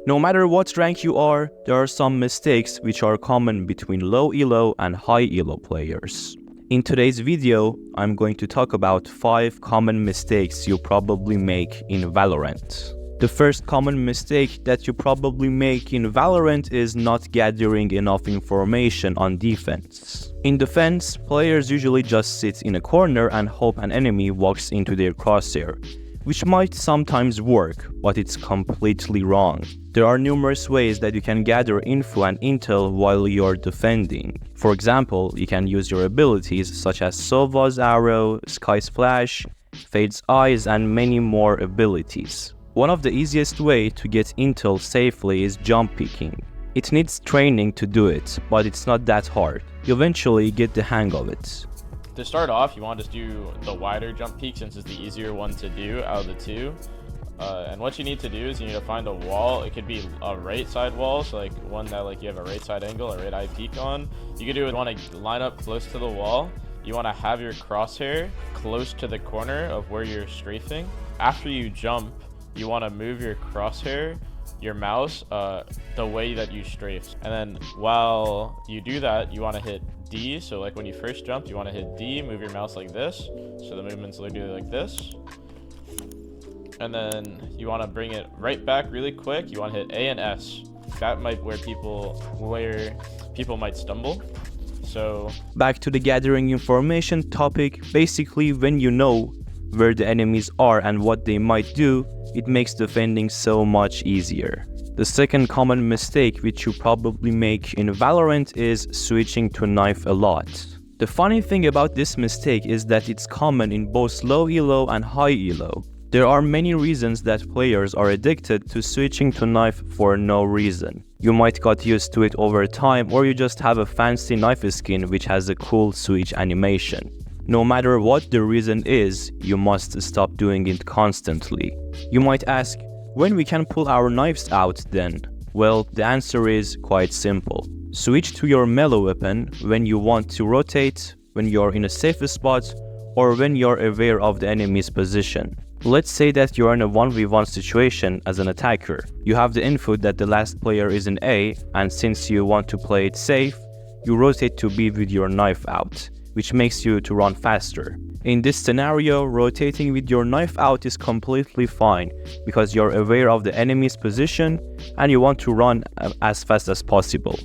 No matter what rank you are, there are some mistakes which are common between low elo and high elo players. In today's video, I'm going to talk about 5 common mistakes you probably make in Valorant. The first common mistake that you probably make in Valorant is not gathering enough information on defense. In defense, players usually just sit in a corner and hope an enemy walks into their crosshair, which might sometimes work, but it's completely wrong. There are numerous ways that you can gather info and intel while you're defending. For example, you can use your abilities such as Sova's Arrow, Sky's Flash, Fade's Eyes, and many more abilities. One of the easiest way to get intel safely is jump picking. It needs training to do it, but it's not that hard. You eventually get the hang of it. To start off, you want to just do the wider jump peak since it's the easier one to do out of the two. And what you need to do is you need to find a wall. It could be a right side wall, so like one that like you have a right side angle, a right eye peak on. You could do it, you want to line up close to the wall. You want to have your crosshair close to the corner of where you're strafing. After you jump, you want to move your crosshair, your mouse, the way that you strafe. And then while you do that, you want to hit D. So like when you first jump, you want to hit D, move your mouse like this. So the movement's literally like this. And then you want to bring it right back really quick. You want to hit A and S. That might where people might stumble. So back to the gathering information topic. Basically, when you know where the enemies are and what they might do, it makes defending so much easier. The second common mistake which you probably make in Valorant is switching to knife a lot. The funny thing about this mistake is that it's common in both low elo and high elo. There are many reasons that players are addicted to switching to knife for no reason. You might got used to it over time, or you just have a fancy knife skin which has a cool switch animation. No matter what the reason is, you must stop doing it constantly. You might ask, when we can pull our knives out then? Well, the answer is quite simple. Switch to your melee weapon when you want to rotate, when you're in a safe spot, or when you're aware of the enemy's position. Let's say that you're in a 1v1 situation as an attacker. You have the info that the last player is in A, and since you want to play it safe, you rotate to B with your knife out, which makes you to run faster. In this scenario, rotating with your knife out is completely fine because you're aware of the enemy's position and you want to run as fast as possible.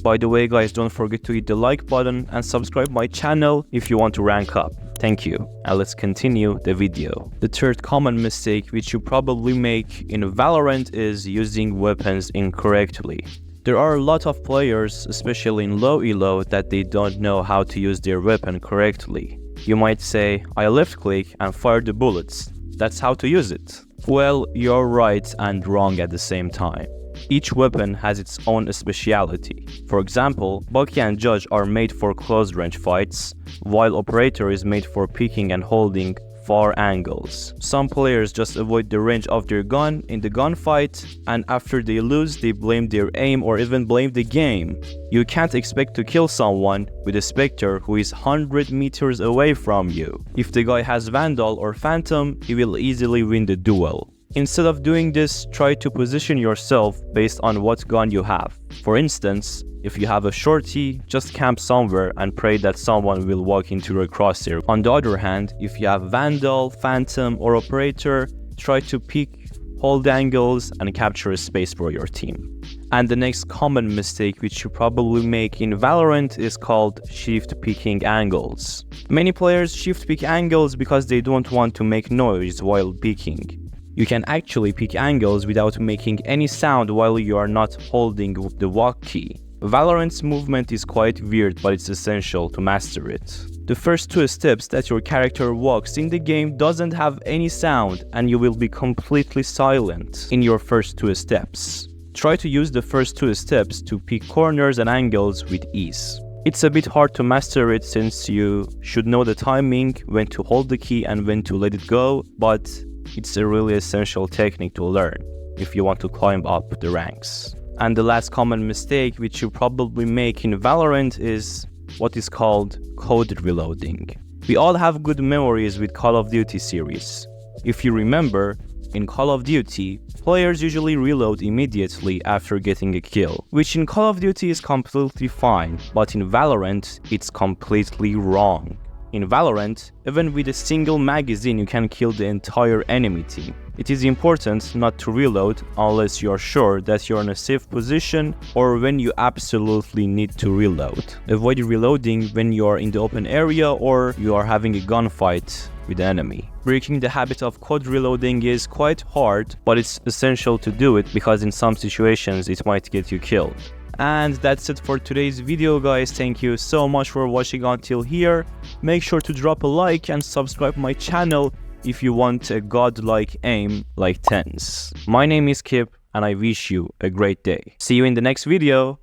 By the way guys, don't forget to hit the like button and subscribe my channel if you want to rank up. Thank you, and let's continue the video. The third common mistake which you probably make in Valorant is using weapons incorrectly. There are a lot of players, especially in low elo, that they don't know how to use their weapon correctly. You might say, I left click and fire the bullets. That's how to use it. Well, you're right and wrong at the same time. Each weapon has its own speciality. For example, Bucky and Judge are made for close range fights, while Operator is made for peeking and holding far angles. Some players just avoid the range of their gun in the gunfight, and after they lose, they blame their aim or even blame the game. You can't expect to kill someone with a Spectre who is 100 meters away from you. If the guy has Vandal or Phantom, he will easily win the duel. Instead of doing this, try to position yourself based on what gun you have. For instance, if you have a shorty, just camp somewhere and pray that someone will walk into your crosshair. On the other hand, if you have Vandal, Phantom, or Operator, try to peek, hold angles, and capture a space for your team. And the next common mistake which you probably make in Valorant is called shift peeking angles. Many players shift peek angles because they don't want to make noise while peeking. You can actually peek angles without making any sound while you are not holding the walk key. Valorant's movement is quite weird, but it's essential to master it. The first 2 steps that your character walks in the game doesn't have any sound, and you will be completely silent in your first 2 steps. Try to use the first 2 steps to peek corners and angles with ease. It's a bit hard to master it since you should know the timing, when to hold the key and when to let it go, but it's a really essential technique to learn if you want to climb up the ranks. And the last common mistake which you probably make in Valorant is what is called code reloading. We all have good memories with Call of Duty series. If you remember, in Call of Duty, players usually reload immediately after getting a kill, which in Call of Duty is completely fine, but in Valorant, it's completely wrong. In Valorant, even with a single magazine you can kill the entire enemy team. It is important not to reload unless you are sure that you are in a safe position or when you absolutely need to reload. Avoid reloading when you are in the open area or you are having a gunfight with the enemy. Breaking the habit of quad reloading is quite hard, but it's essential to do it because in some situations it might get you killed. And that's it for today's video, guys. Thank you so much for watching until here. Make sure to drop a like and subscribe my channel if you want a godlike aim like TENS. My name is Kip and I wish you a great day. See you in the next video.